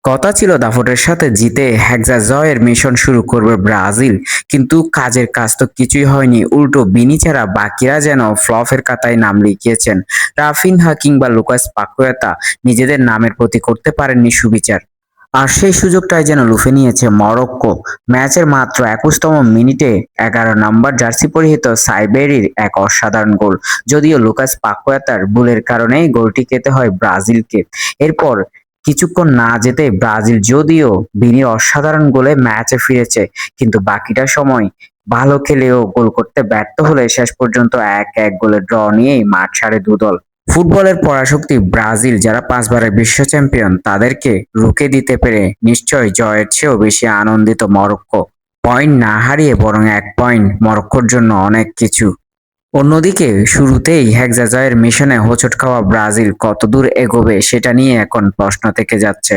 কথা ছিল দাফোডের সাথে জিতে হেক্সা জয়ের মিশন শুরু করবে ব্রাজিল, কিন্তু কাজের কাজ তো কিছুই হয়নি। উল্টো বিনি ছাড়া বাকিরা যেন ফ্লপের খাতায় নাম লিখিয়েছেন। রাফিনহা কিংবা লুকাস পাকুয়েতা নিজেদের নামের প্রতি করতে পারেননি সুবিচার। আর সেই সুযোগটাই যেন লুফে নিয়েছে মরক্কো। ম্যাচের মাত্র ২১তম মিনিটে ১১ নম্বর জার্সি পরিহিত সাইবেরির এক অসাধারণ গোল। যদিও লুকাস পাকুয়েতার ভুলের কারণেই গোলটি খেতে হয় ব্রাজিলকে। এরপর কিছুক্ষণ না যেতেই ব্রাজিল যদিও ভিনির অসাধারণ গোলে ম্যাচে ফিরেছে, কিন্তু বাকিটা সময় ভালো খেলেও গোল করতে ব্যর্থ হলে শেষ পর্যন্ত ১-১ গোলের ড্র নিয়েই মাঠ ছাড়ে দুদল। ফুটবলের পরাশক্তি ব্রাজিল, যারা ৫ বারের বিশ্ব চ্যাম্পিয়ন, তাদেরকে রুখে দিতে পেরে নিশ্চয়ই জয়ের চেয়েও বেশি আনন্দিত মরক্কো। পয়েন্ট না হারিয়ে বরং ১ পয়েন্ট মরক্কোর জন্য অনেক কিছু। অন্যদিকে শুরুতেই হেক্সা জয়ের মিশনে হোঁচট খাওয়া ব্রাজিল কতদূর এগোবে সেটা নিয়ে এখন প্রশ্ন থেকে যাচ্ছে।